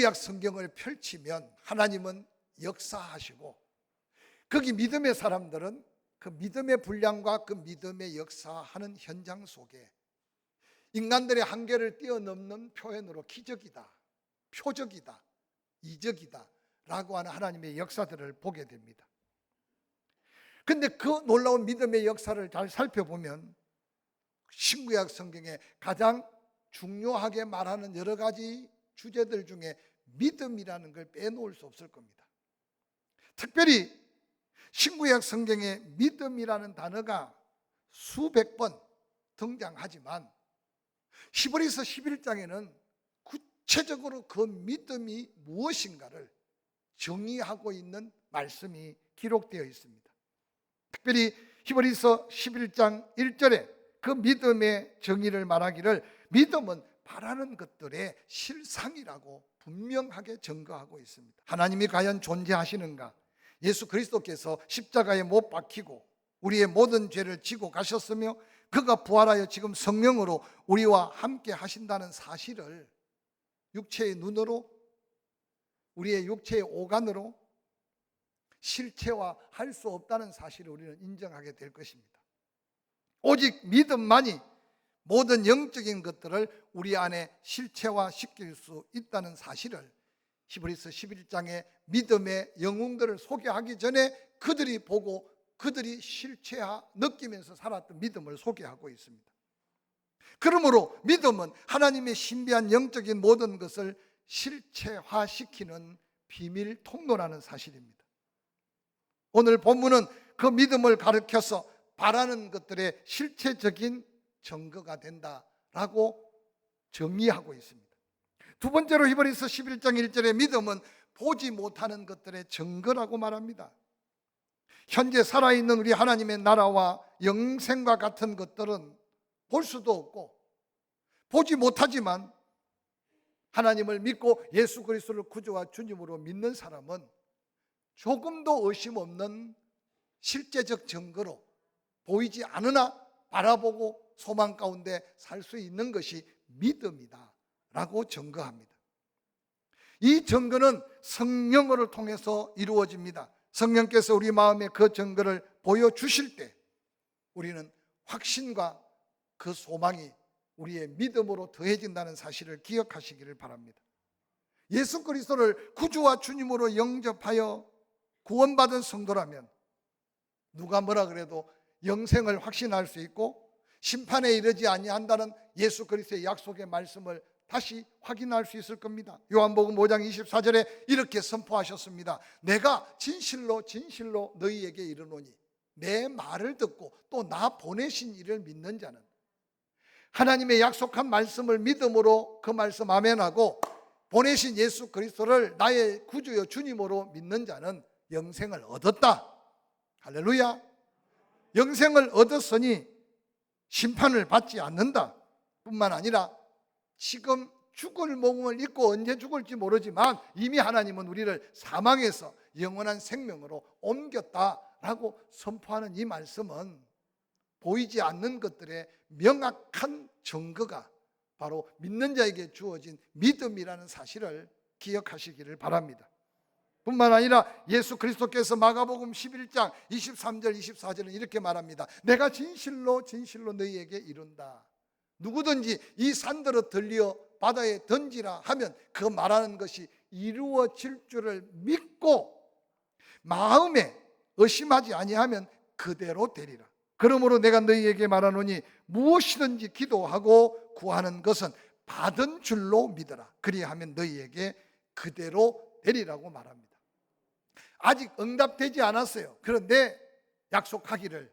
신구약 성경을 펼치면 하나님은 역사하시고 거기 믿음의 사람들은 그 믿음의 분량과 그 믿음의 역사하는 현장 속에 인간들의 한계를 뛰어넘는 표현으로 기적이다, 표적이다, 이적이다 라고 하는 하나님의 역사들을 보게 됩니다. 그런데 그 놀라운 믿음의 역사를 잘 살펴보면 신구약 성경에 가장 중요하게 말하는 여러 가지 주제들 중에 믿음이라는 걸 빼놓을 수 없을 겁니다. 특별히 신구약 성경에 믿음이라는 단어가 수백 번 등장하지만 히브리서 11장에는 구체적으로 그 믿음이 무엇인가를 정의하고 있는 말씀이 기록되어 있습니다. 특별히 히브리서 11장 1절에 그 믿음의 정의를 말하기를 믿음은 바라는 것들의 실상이라고 분명하게 증거하고 있습니다. 하나님이 과연 존재하시는가? 예수 그리스도께서 십자가에 못 박히고 우리의 모든 죄를 지고 가셨으며 그가 부활하여 지금 성령으로 우리와 함께 하신다는 사실을 육체의 눈으로, 우리의 육체의 오간으로 실체화할 수 없다는 사실을 우리는 인정하게 될 것입니다. 오직 믿음만이 모든 영적인 것들을 우리 안에 실체화시킬 수 있다는 사실을 히브리서 11장의 믿음의 영웅들을 소개하기 전에 그들이 보고 그들이 실체화 느끼면서 살았던 믿음을 소개하고 있습니다. 그러므로 믿음은 하나님의 신비한 영적인 모든 것을 실체화시키는 비밀 통로라는 사실입니다. 오늘 본문은 그 믿음을 가르쳐서 바라는 것들의 실체적인 증거가 된다라고 정의하고 있습니다. 두 번째로 히브리서 11장 1절의 믿음은 보지 못하는 것들의 증거라고 말합니다. 현재 살아있는 우리 하나님의 나라와 영생과 같은 것들은 볼 수도 없고 보지 못하지만 하나님을 믿고 예수 그리스도를 구주와 주님으로 믿는 사람은 조금도 의심 없는 실제적 증거로 보이지 않으나 바라보고 소망 가운데 살 수 있는 것이 믿음이다 라고 증거합니다. 이 증거는 성령을 통해서 이루어집니다. 성령께서 우리 마음에 그 증거를 보여주실 때 우리는 확신과 그 소망이 우리의 믿음으로 더해진다는 사실을 기억하시기를 바랍니다. 예수 그리스도를 구주와 주님으로 영접하여 구원받은 성도라면 누가 뭐라 그래도 영생을 확신할 수 있고 심판에 이르지 아니한다는 예수 그리스도의 약속의 말씀을 다시 확인할 수 있을 겁니다. 요한복음 5장 24절에 이렇게 선포하셨습니다. 내가 진실로 진실로 너희에게 이르노니 내 말을 듣고 또 나 보내신 이를 믿는 자는, 하나님의 약속한 말씀을 믿음으로 그 말씀 아멘하고 보내신 예수 그리스도를 나의 구주여 주님으로 믿는 자는 영생을 얻었다. 할렐루야. 영생을 얻었으니 심판을 받지 않는다 뿐만 아니라 지금 죽을 몸을 입고 언제 죽을지 모르지만 이미 하나님은 우리를 사망에서 영원한 생명으로 옮겼다라고 선포하는 이 말씀은 보이지 않는 것들의 명확한 증거가 바로 믿는 자에게 주어진 믿음이라는 사실을 기억하시기를 바랍니다. 뿐만 아니라 예수 그리스도께서 마가복음 11장 23절 24절은 이렇게 말합니다. 내가 진실로 진실로 너희에게 이른다. 누구든지 이 산들을 들려 바다에 던지라 하면 그 말하는 것이 이루어질 줄을 믿고 마음에 의심하지 아니하면 그대로 되리라. 그러므로 내가 너희에게 말하노니 무엇이든지 기도하고 구하는 것은 받은 줄로 믿어라. 그리하면 너희에게 그대로 되리라고 말합니다. 아직 응답되지 않았어요. 그런데 약속하기를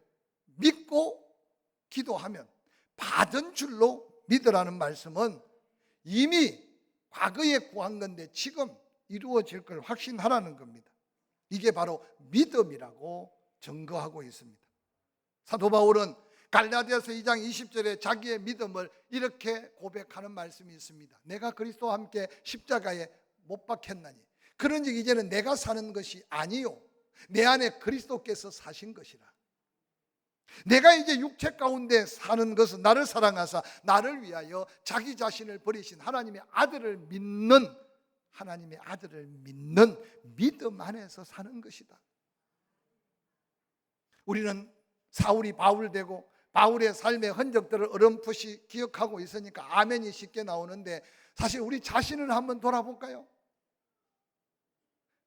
믿고 기도하면 받은 줄로 믿으라는 말씀은 이미 과거에 구한 건데 지금 이루어질 걸 확신하라는 겁니다. 이게 바로 믿음이라고 증거하고 있습니다. 사도 바울은 갈라디아서 2장 20절에 자기의 믿음을 이렇게 고백하는 말씀이 있습니다. 내가 그리스도와 함께 십자가에 못 박혔나니 그런즉 이제는 내가 사는 것이 아니요 내 안에 그리스도께서 사신 것이라. 내가 이제 육체 가운데 사는 것은 나를 사랑하사 나를 위하여 자기 자신을 버리신 하나님의 아들을 믿는 하나님의 아들을 믿는 믿음 안에서 사는 것이다. 우리는 사울이 바울 되고 바울의 삶의 흔적들을 어렴풋이 기억하고 있으니까 아멘이 쉽게 나오는데, 사실 우리 자신을 한번 돌아볼까요?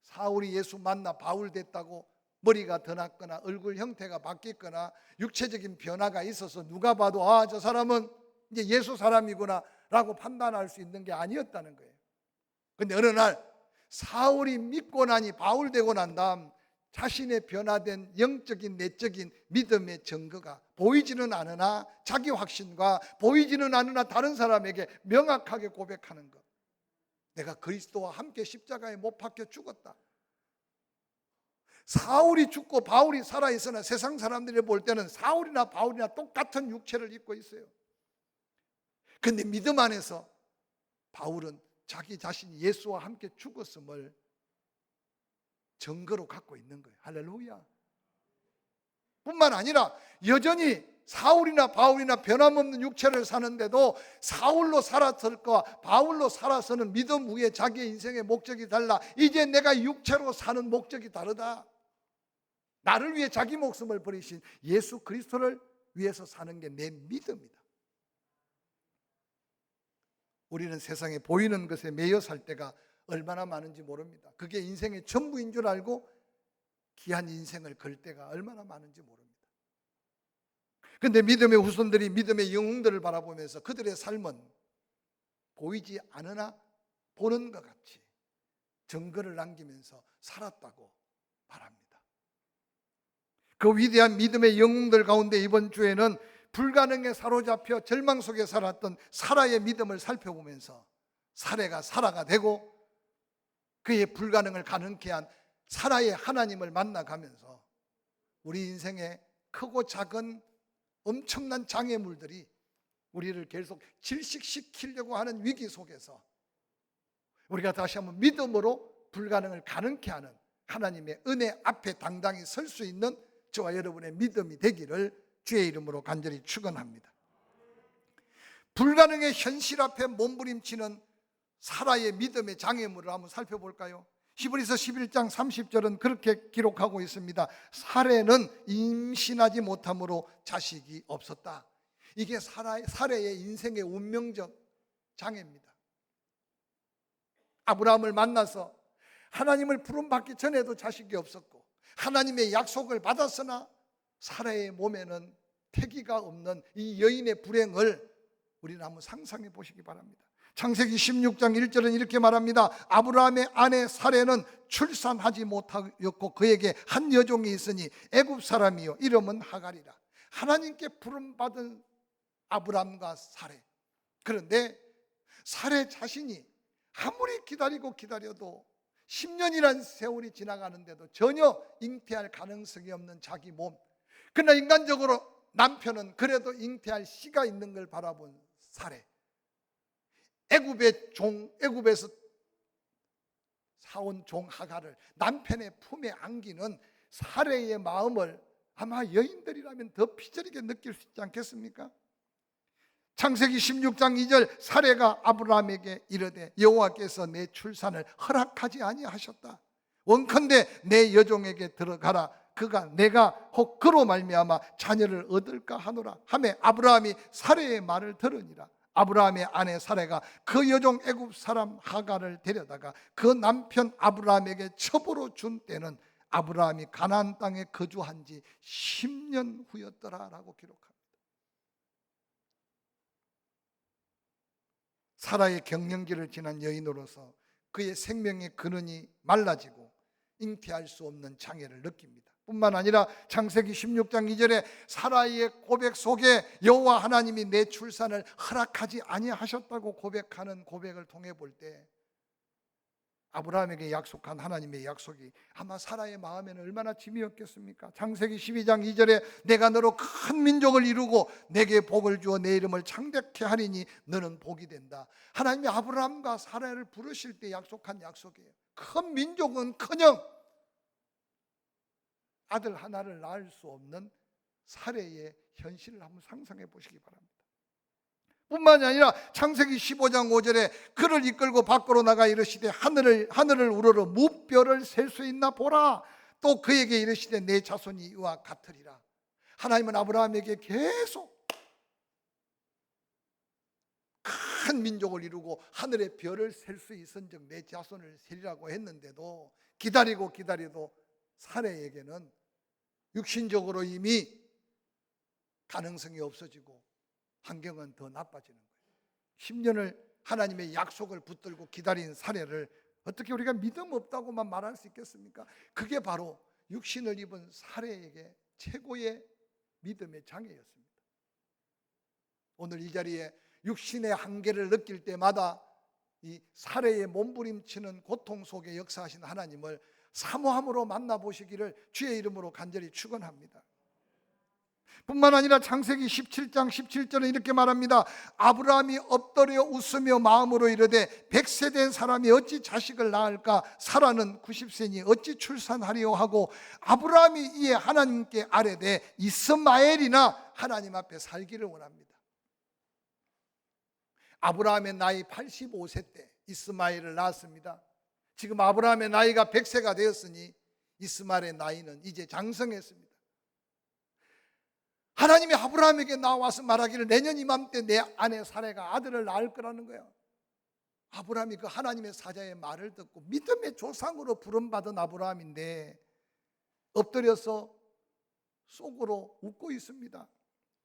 사울이 예수 만나 바울 됐다고 머리가 더 났거나 얼굴 형태가 바뀌거나 육체적인 변화가 있어서 누가 봐도 아, 저 사람은 이제 예수 사람이구나 라고 판단할 수 있는 게 아니었다는 거예요. 그런데 어느 날 사울이 믿고 나니 바울 되고 난 다음 자신의 변화된 영적인 내적인 믿음의 증거가 보이지는 않으나 자기 확신과 보이지는 않으나 다른 사람에게 명확하게 고백하는 것. 내가 그리스도와 함께 십자가에 못 박혀 죽었다. 사울이 죽고 바울이 살아있으나 세상 사람들이 볼 때는 사울이나 바울이나 똑같은 육체를 입고 있어요. 그런데 믿음 안에서 바울은 자기 자신이 예수와 함께 죽었음을 증거로 갖고 있는 거예요. 할렐루야. 뿐만 아니라 여전히 사울이나 바울이나 변함없는 육체를 사는데도 사울로 살았을 거와 바울로 살아서는 믿음 위에 자기의 인생의 목적이 달라. 이제 내가 육체로 사는 목적이 다르다. 나를 위해 자기 목숨을 버리신 예수 그리스도를 위해서 사는 게 내 믿음이다. 우리는 세상에 보이는 것에 매여 살 때가 얼마나 많은지 모릅니다. 그게 인생의 전부인 줄 알고 귀한 인생을 걸 때가 얼마나 많은지 모릅니다. 그런데 믿음의 후손들이 믿음의 영웅들을 바라보면서 그들의 삶은 보이지 않으나 보는 것 같이 증거를 남기면서 살았다고 말합니다. 그 위대한 믿음의 영웅들 가운데 이번 주에는 불가능에 사로잡혀 절망 속에 살았던 사라의 믿음을 살펴보면서 사례가 사라가 되고 그의 불가능을 가능케 한 사라의 하나님을 만나가면서 우리 인생의 크고 작은 엄청난 장애물들이 우리를 계속 질식시키려고 하는 위기 속에서 우리가 다시 한번 믿음으로 불가능을 가능케 하는 하나님의 은혜 앞에 당당히 설 수 있는 저와 여러분의 믿음이 되기를 주의 이름으로 간절히 축원합니다. 불가능의 현실 앞에 몸부림치는 사라의 믿음의 장애물을 한번 살펴볼까요? 히브리서 11장 30절은 그렇게 기록하고 있습니다. 사례는 임신하지 못함으로 자식이 없었다. 이게 사례의 인생의 운명적 장애입니다. 아브라함을 만나서 하나님을 부름받기 전에도 자식이 없었고 하나님의 약속을 받았으나 사라의 몸에는 태기가 없는 이 여인의 불행을 우리는 한번 상상해 보시기 바랍니다. 창세기 16장 1절은 이렇게 말합니다. 아브라함의 아내 사레는 출산하지 못하였고 그에게 한 여종이 있으니 애굽 사람이요 이름은 하갈이라. 하나님께 부름받은 아브라함과 사레. 그런데 사레 자신이 아무리 기다리고 기다려도 10년이란 세월이 지나가는데도 전혀 잉태할 가능성이 없는 자기 몸. 그러나 인간적으로 남편은 그래도 잉태할 씨가 있는 걸 바라본 사레. 애굽에서 사온 종 하갈을 남편의 품에 안기는 사레의 마음을 아마 여인들이라면 더 피저리게 느낄 수 있지 않겠습니까? 창세기 16장 2절 사레가 아브라함에게 이르되 여호와께서 내 출산을 허락하지 아니하셨다. 원컨대 내 여종에게 들어가라. 그가 내가 혹 그로 말미암아 자녀를 얻을까 하노라 하매 아브라함이 사레의 말을 들으니라. 아브라함의 아내 사레가 그 여종 애굽 사람 하갈을 데려다가 그 남편 아브라함에게 첩으로 준 때는 아브라함이 가나안 땅에 거주한 지 10년 후였더라라고 기록합니다. 사라의 경년기를 지난 여인으로서 그의 생명의 근원이 말라지고 잉태할 수 없는 장애를 느낍니다. 뿐만 아니라 창세기 16장 2절에 사라의 고백 속에 여호와 하나님이 내 출산을 허락하지 아니하셨다고 고백하는 고백을 통해 볼 때 아브라함에게 약속한 하나님의 약속이 아마 사라의 마음에는 얼마나 짐이었겠습니까? 창세기 12장 2절에 내가 너로 큰 민족을 이루고 내게 복을 주어 내 이름을 창대케 하리니 너는 복이 된다. 하나님이 아브라함과 사라를 부르실 때 약속한 약속이에요. 큰 민족은커녕 아들 하나를 낳을 수 없는 사례의 현실을 한번 상상해 보시기 바랍니다. 뿐만이 아니라 창세기 15장 5절에 그를 이끌고 밖으로 나가 이르시되 하늘을 우러러 무뼈를 셀 수 있나 보라. 또 그에게 이르시되 내 자손이 이와 같으리라. 하나님은 아브라함에게 계속 큰 민족을 이루고 하늘의 별을 셀 수 있은즉 내 자손을 세리라고 했는데도 기다리도 사례에게는 육신적으로 이미 가능성이 없어지고 환경은 더 나빠지는 거예요. 10년을 하나님의 약속을 붙들고 기다린 사례를 어떻게 우리가 믿음 없다고만 말할 수 있겠습니까? 그게 바로 육신을 입은 사례에게 최고의 믿음의 장애였습니다. 오늘 이 자리에 육신의 한계를 느낄 때마다 이 사례의 몸부림치는 고통 속에 역사하신 하나님을 사모함으로 만나보시기를 주의 이름으로 간절히 축원합니다. 뿐만 아니라 창세기 17장 17절은 이렇게 말합니다. 아브라함이 엎드려 웃으며 마음으로 이르되 100세 된 사람이 어찌 자식을 낳을까? 사라는 90세니 어찌 출산하리요 하고 아브라함이 이에 하나님께 아뢰되 이스마엘이나 하나님 앞에 살기를 원합니다. 아브라함의 나이 85세 때 이스마엘을 낳았습니다. 지금 아브라함의 나이가 100세가 되었으니 이스마엘의 나이는 이제 장성했습니다. 하나님이 아브라함에게 나와서 말하기를 내년 이맘때 내 아내 사라가 아들을 낳을 거라는 거예요. 아브라함이 그 하나님의 사자의 말을 듣고 믿음의 조상으로 부름받은 아브라함인데 엎드려서 속으로 웃고 있습니다.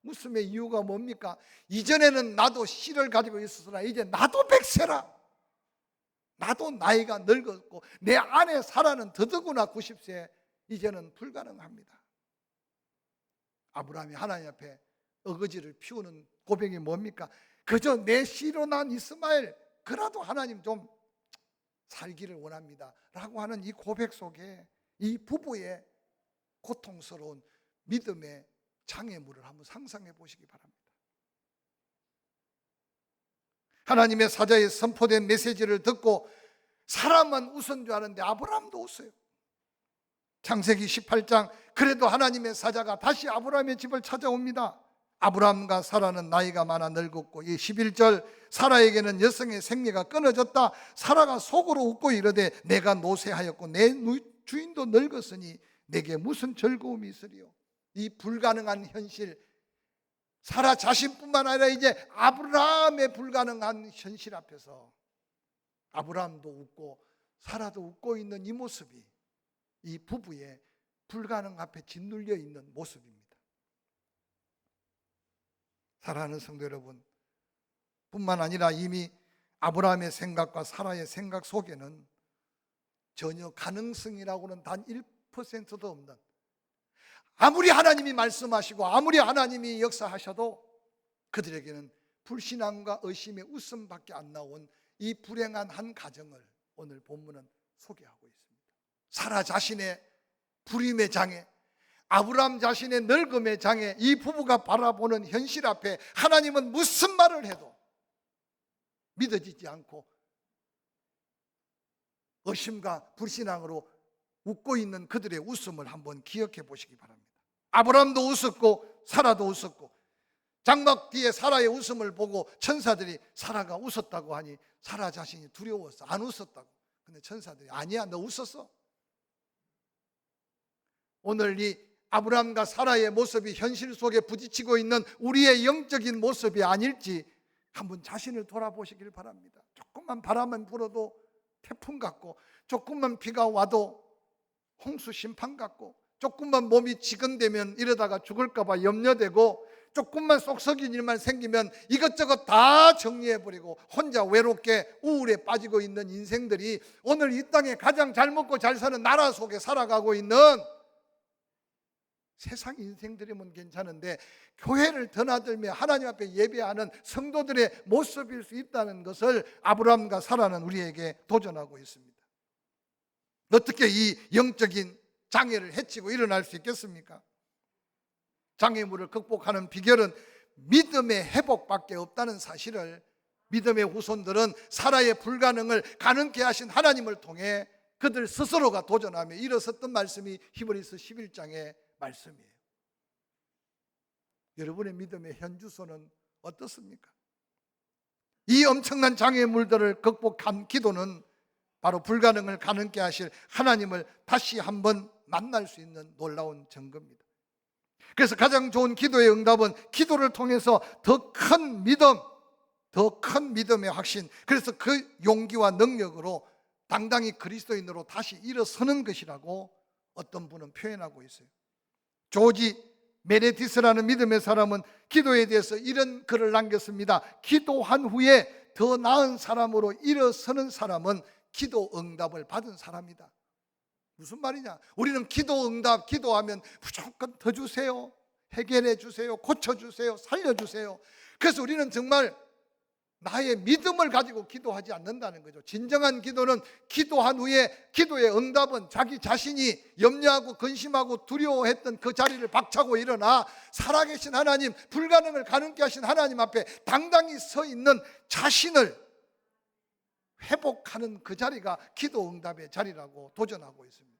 웃음의 이유가 뭡니까? 이전에는 나도 씨를 가지고 있었으나 이제 나도 100세라. 나도 나이가 늙었고 내 아내 사라는 더더구나 90세. 이제는 불가능합니다. 아브라함이 하나님 앞에 어거지를 피우는 고백이 뭡니까? 그저 내 씨로 난 이스마엘 그라도 하나님 좀 살기를 원합니다 라고 하는 이 고백 속에 이 부부의 고통스러운 믿음의 장애물을 한번 상상해 보시기 바랍니다. 하나님의 사자의 선포된 메시지를 듣고 사람만 웃은 줄 아는데 아브라함도 웃어요. 창세기 18장 그래도 하나님의 사자가 다시 아브라함의 집을 찾아옵니다. 아브라함과 사라는 나이가 많아 늙었고 이 11절 사라에게는 여성의 생리가 끊어졌다. 사라가 속으로 웃고 이르되 내가 노쇠하였고 내 주인도 늙었으니 내게 무슨 즐거움이 있으리요. 이 불가능한 현실, 사라 자신뿐만 아니라 이제 아브라함의 불가능한 현실 앞에서 아브라함도 웃고 사라도 웃고 있는 이 모습이 이 부부의 불가능 앞에 짓눌려 있는 모습입니다. 사랑하는 성도 여러분, 뿐만 아니라 이미 아브라함의 생각과 사라의 생각 속에는 전혀 가능성이라고는 단 1%도 없는, 아무리 하나님이 말씀하시고 아무리 하나님이 역사하셔도 그들에게는 불신앙과 의심의 웃음밖에 안 나온 이 불행한 한 가정을 오늘 본문은 소개하고 있습니다. 사라 자신의 불임의 장애, 아브라함 자신의 늙음의 장애, 이 부부가 바라보는 현실 앞에 하나님은 무슨 말을 해도 믿어지지 않고 의심과 불신앙으로 웃고 있는 그들의 웃음을 한번 기억해 보시기 바랍니다. 아브라함도 웃었고 사라도 웃었고 장막 뒤에 사라의 웃음을 보고 천사들이 사라가 웃었다고 하니 사라 자신이 두려웠어. 안 웃었다고. 근데 천사들이 아니야, 너 웃었어. 오늘 이 아브라함과 사라의 모습이 현실 속에 부딪히고 있는 우리의 영적인 모습이 아닐지 한번 자신을 돌아보시길 바랍니다. 조금만 바람만 불어도 태풍 같고, 조금만 비가 와도 홍수 심판 같고, 조금만 몸이 지근되면 이러다가 죽을까 봐 염려되고, 조금만 속 썩인 일만 생기면 이것저것 다 정리해버리고 혼자 외롭게 우울에 빠지고 있는 인생들이 오늘 이 땅에 가장 잘 먹고 잘 사는 나라 속에 살아가고 있는 세상 인생들이면 괜찮은데 교회를 드나들며 하나님 앞에 예배하는 성도들의 모습일 수 있다는 것을 아브라함과 사라는 우리에게 도전하고 있습니다. 어떻게 이 영적인 장애를 해치고 일어날 수 있겠습니까? 장애물을 극복하는 비결은 믿음의 회복밖에 없다는 사실을 믿음의 후손들은 사라의 불가능을 가능케 하신 하나님을 통해 그들 스스로가 도전하며 일어섰던 말씀이 히브리서 11장의 말씀이에요. 여러분의 믿음의 현주소는 어떻습니까? 이 엄청난 장애물들을 극복한 기도는 바로 불가능을 가능케 하실 하나님을 다시 한번 만날 수 있는 놀라운 증거입니다. 그래서 가장 좋은 기도의 응답은 기도를 통해서 더 큰 믿음, 더 큰 믿음의 확신, 그래서 그 용기와 능력으로 당당히 그리스도인으로 다시 일어서는 것이라고 어떤 분은 표현하고 있어요. 조지 메레디스라는 믿음의 사람은 기도에 대해서 이런 글을 남겼습니다. 기도한 후에 더 나은 사람으로 일어서는 사람은 기도 응답을 받은 사람이다. 무슨 말이냐? 우리는 기도 응답, 기도하면 무조건 더 주세요, 해결해 주세요, 고쳐주세요, 살려주세요. 그래서 우리는 정말 나의 믿음을 가지고 기도하지 않는다는 거죠. 진정한 기도는 기도한 후에 기도의 응답은 자기 자신이 염려하고 근심하고 두려워했던 그 자리를 박차고 일어나 살아계신 하나님, 불가능을 가능케 하신 하나님 앞에 당당히 서 있는 자신을 회복하는 그 자리가 기도 응답의 자리라고 도전하고 있습니다.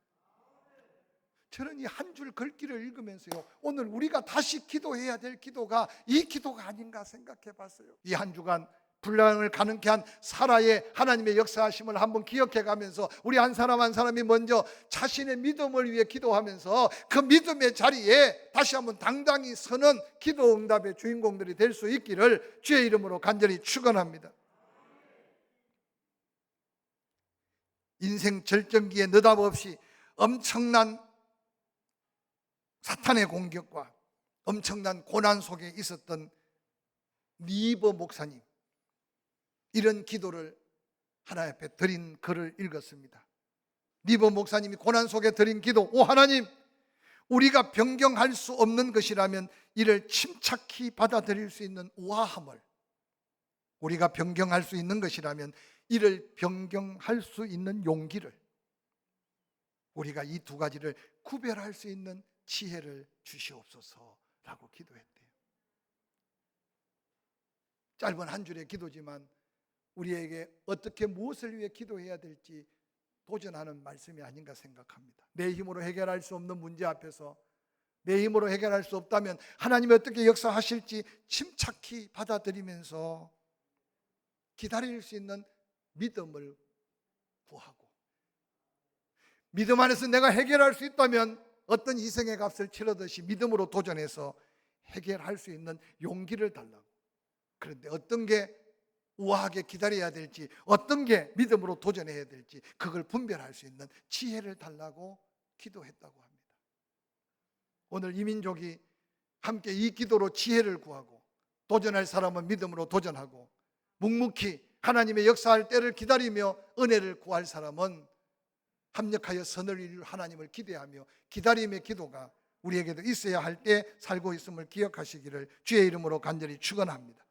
저는 이 한 줄 글귀를 읽으면서요, 오늘 우리가 다시 기도해야 될 기도가 이 기도가 아닌가 생각해 봤어요. 이 한 주간 불가능을 가능케 한 사라의 하나님의 역사하심을 한번 기억해 가면서 우리 한 사람 한 사람이 먼저 자신의 믿음을 위해 기도하면서 그 믿음의 자리에 다시 한번 당당히 서는 기도 응답의 주인공들이 될 수 있기를 주의 이름으로 간절히 축원합니다. 인생 절정기에 느닷없이 엄청난 사탄의 공격과 엄청난 고난 속에 있었던 리버 목사님, 이런 기도를 하나님 앞에 드린 글을 읽었습니다. 리버 목사님이 고난 속에 드린 기도, 오 하나님, 우리가 변경할 수 없는 것이라면 이를 침착히 받아들일 수 있는 우아함을, 우리가 변경할 수 있는 것이라면 이를 변경할 수 있는 용기를, 우리가 이 두 가지를 구별할 수 있는 지혜를 주시옵소서라고 기도했대요. 짧은 한 줄의 기도지만 우리에게 어떻게 무엇을 위해 기도해야 될지 도전하는 말씀이 아닌가 생각합니다. 내 힘으로 해결할 수 없는 문제 앞에서 내 힘으로 해결할 수 없다면 하나님이 어떻게 역사하실지 침착히 받아들이면서 기다릴 수 있는 믿음을 구하고, 믿음 안에서 내가 해결할 수 있다면 어떤 희생의 값을 치르듯이 믿음으로 도전해서 해결할 수 있는 용기를 달라고. 그런데 어떤 게 우아하게 기다려야 될지, 어떤 게 믿음으로 도전해야 될지 그걸 분별할 수 있는 지혜를 달라고 기도했다고 합니다. 오늘 이 민족이 함께 이 기도로 지혜를 구하고, 도전할 사람은 믿음으로 도전하고, 묵묵히 하나님의 역사할 때를 기다리며 은혜를 구할 사람은 합력하여 선을 이룰 하나님을 기대하며 기다림의 기도가 우리에게도 있어야 할 때 살고 있음을 기억하시기를 주의 이름으로 간절히 축원합니다.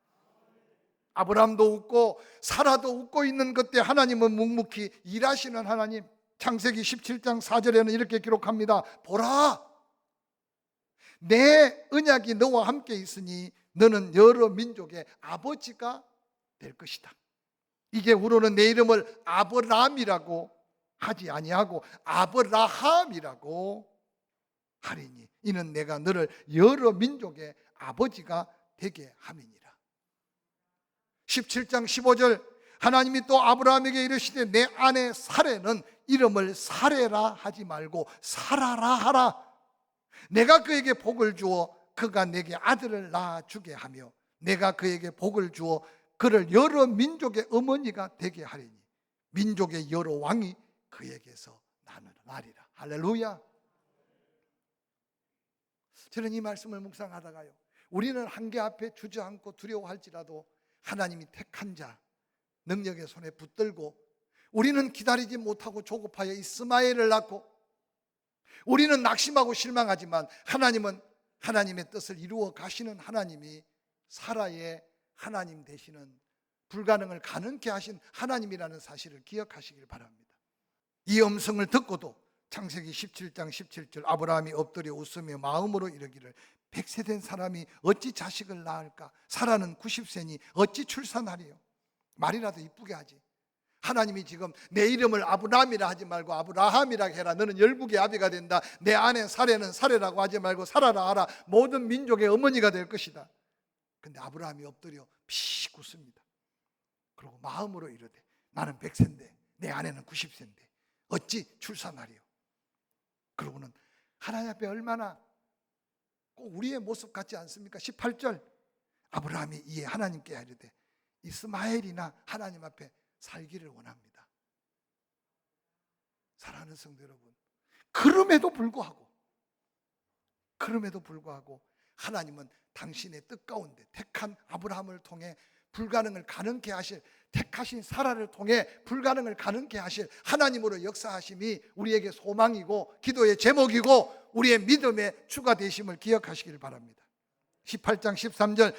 아브라함도 웃고 사라도 웃고 있는 그때 하나님은 묵묵히 일하시는 하나님. 창세기 17장 4절에는 이렇게 기록합니다. 보라, 내 언약이 너와 함께 있으니 너는 여러 민족의 아버지가 될 것이다. 이게 후로는 내 이름을 아브람이라고 하지 아니하고 아브라함이라고 하리니 이는 내가 너를 여러 민족의 아버지가 되게 함이니라. 17장 15절 하나님이 또 아브라함에게 이르시되 내 아내 사레는 이름을 사레라 하지 말고 사라라 하라. 내가 그에게 복을 주어 그가 내게 아들을 낳아주게 하며 내가 그에게 복을 주어 그를 여러 민족의 어머니가 되게 하리니 민족의 여러 왕이 그에게서 나리라. 할렐루야. 저는 이 말씀을 묵상하다가요, 우리는 한계 앞에 주저앉고 두려워할지라도 하나님이 택한 자 능력의 손에 붙들고, 우리는 기다리지 못하고 조급하여 이스마엘을 낳고, 우리는 낙심하고 실망하지만 하나님은 하나님의 뜻을 이루어 가시는 하나님이 사라의 하나님 되시는, 불가능을 가능케 하신 하나님이라는 사실을 기억하시길 바랍니다. 이 음성을 듣고도 창세기 17장 17절 아브라함이 엎드려 웃으며 마음으로 이르기를 100세 된 사람이 어찌 자식을 낳을까? 사라는 90세니 어찌 출산하리요? 말이라도 이쁘게 하지. 하나님이 지금 내 이름을 아브라함이라 하지 말고 아브라함이라 해라. 너는 열국의 아비가 된다. 내 아내 사레는 사레라고 하지 말고 사라라 하라. 모든 민족의 어머니가 될 것이다. 근데 아브라함이 엎드려 피식 웃습니다. 그리고 마음으로 이르되 나는 100세인데 내 아내는 90세인데 어찌 출산하리요. 그러고는 하나님 앞에 얼마나 꼭 우리의 모습 같지 않습니까? 18절 아브라함이 이에 하나님께 이르되 이스마엘이나 하나님 앞에 살기를 원합니다. 사랑하는 성도 여러분, 그럼에도 불구하고 하나님은 당신의 뜻 가운데 택한 아브라함을 통해 불가능을 가능케 하실, 택하신 사라를 통해 불가능을 가능케 하실 하나님으로 역사하심이 우리에게 소망이고 기도의 제목이고 우리의 믿음의 주가 되심을 기억하시길 바랍니다. 18장 13절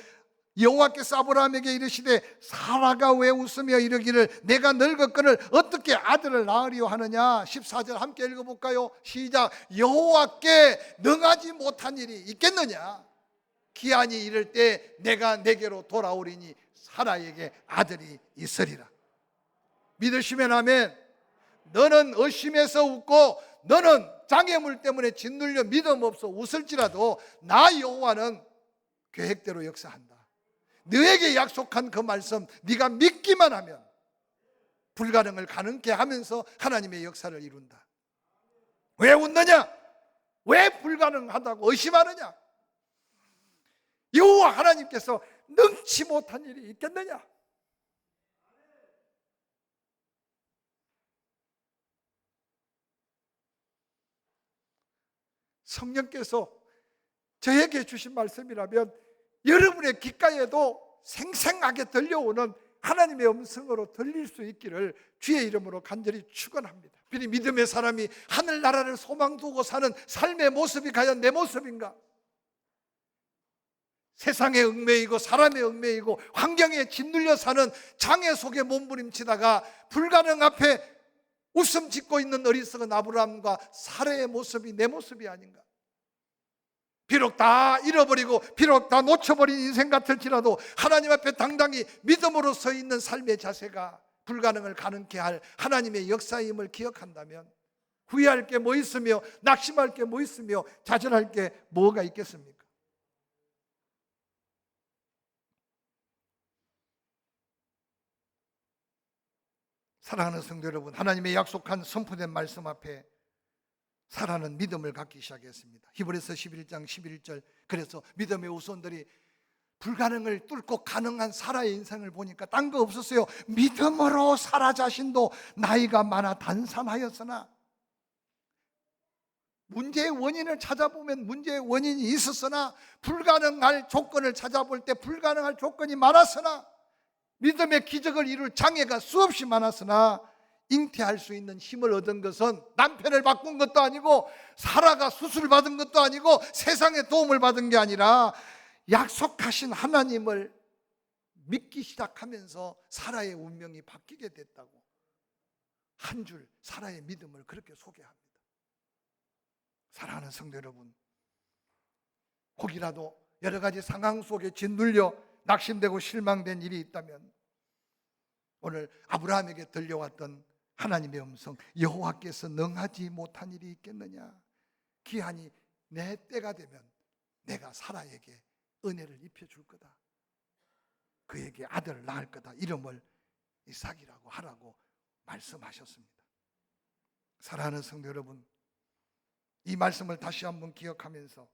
여호와께서 아브라함에게 이르시되 사라가 왜 웃으며 이르기를 내가 늙었거늘 어떻게 아들을 낳으리요 하느냐. 14절 함께 읽어볼까요? 시작. 여호와께 능하지 못한 일이 있겠느냐. 기한이 이를 때 내가 내게로 돌아오리니 사라에게 아들이 있으리라. 믿으시면 아멘. 너는 의심해서 웃고 너는 장애물 때문에 짓눌려 믿음 없어 웃을지라도 나 여호와는 계획대로 역사한다. 너에게 약속한 그 말씀 네가 믿기만 하면 불가능을 가능케 하면서 하나님의 역사를 이룬다. 왜 웃느냐? 왜 불가능하다고 의심하느냐? 여호와 하나님께서 능치 못한 일이 있겠느냐? 성령께서 저에게 주신 말씀이라면 여러분의 귓가에도 생생하게 들려오는 하나님의 음성으로 들릴 수 있기를 주의 이름으로 간절히 축원합니다. 비리 믿음의 사람이 하늘나라를 소망 두고 사는 삶의 모습이 과연 내 모습인가? 세상에 얽매이고 사람에 얽매이고 환경에 짓눌려 사는 장애 속에 몸부림치다가 불가능 앞에 웃음 짓고 있는 어리석은 아브라함과 사라의 모습이 내 모습이 아닌가? 비록 다 잃어버리고 비록 다 놓쳐버린 인생 같을지라도 하나님 앞에 당당히 믿음으로 서 있는 삶의 자세가 불가능을 가능케 할 하나님의 역사임을 기억한다면 후회할 게 뭐 있으며 낙심할 게 뭐 있으며 좌절할 게 뭐가 있겠습니까? 사랑하는 성도 여러분, 하나님의 약속한 선포된 말씀 앞에 사라는 믿음을 갖기 시작했습니다. 히브리서 11장 11절 그래서 믿음의 후손들이 불가능을 뚫고 가능한 사라의 인생을 보니까 딴 거 없었어요. 믿음으로 사라 자신도 나이가 많아 단산하였으나 문제의 원인을 찾아보면 문제의 원인이 있었으나 불가능할 조건을 찾아볼 때 불가능할 조건이 많았으나 믿음의 기적을 이룰 장애가 수없이 많았으나 잉태할 수 있는 힘을 얻은 것은 남편을 바꾼 것도 아니고 사라가 수술을 받은 것도 아니고 세상의 도움을 받은 게 아니라 약속하신 하나님을 믿기 시작하면서 사라의 운명이 바뀌게 됐다고 한 줄 사라의 믿음을 그렇게 소개합니다. 사랑하는 성도 여러분, 혹이라도 여러 가지 상황 속에 짓눌려 낙심되고 실망된 일이 있다면 오늘 아브라함에게 들려왔던 하나님의 음성, 여호와께서 능하지 못한 일이 있겠느냐? 기한이 내 때가 되면 내가 사라에게 은혜를 입혀줄 거다. 그에게 아들을 낳을 거다. 이름을 이삭이라고 하라고 말씀하셨습니다. 사랑하는 성도 여러분, 이 말씀을 다시 한번 기억하면서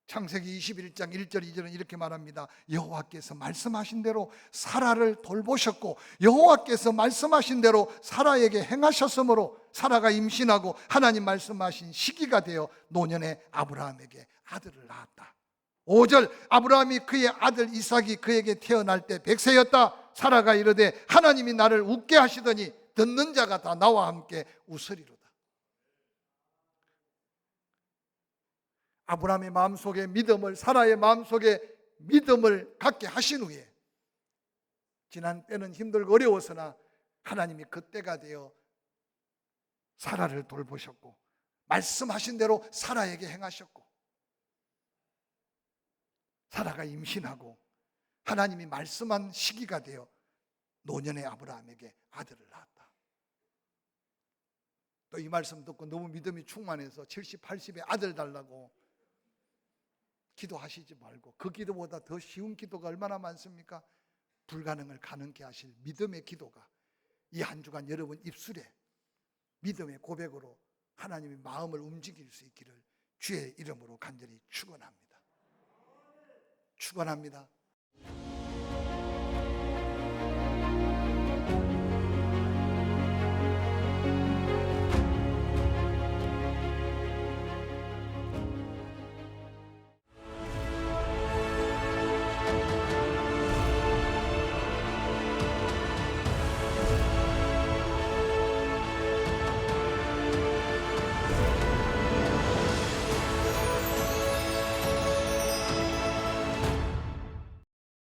창세기 21장 1절 2절은 이렇게 말합니다. 여호와께서 말씀하신 대로 사라를 돌보셨고 여호와께서 말씀하신 대로 사라에게 행하셨으므로 사라가 임신하고 하나님 말씀하신 시기가 되어 노년의 아브라함에게 아들을 낳았다. 5절 아브라함이 그의 아들 이삭이 그에게 태어날 때 100세였다. 사라가 이르되 하나님이 나를 웃게 하시더니 듣는 자가 다 나와 함께 웃으리로다. 아브라함의 마음속에 믿음을, 사라의 마음속에 믿음을 갖게 하신 후에 지난 때는 힘들고 어려웠으나 하나님이 그때가 되어 사라를 돌보셨고 말씀하신 대로 사라에게 행하셨고 사라가 임신하고 하나님이 말씀한 시기가 되어 노년의 아브라함에게 아들을 낳았다. 또 이 말씀 듣고 너무 믿음이 충만해서 70, 80에 아들 달라고 기도하시지 말고 그 기도보다 더 쉬운 기도가 얼마나 많습니까? 불가능을 가능케 하실 믿음의 기도가 이 한 주간 여러분 입술에 믿음의 고백으로 하나님의 마음을 움직일 수 있기를 주의 이름으로 간절히 축원합니다. 축원합니다.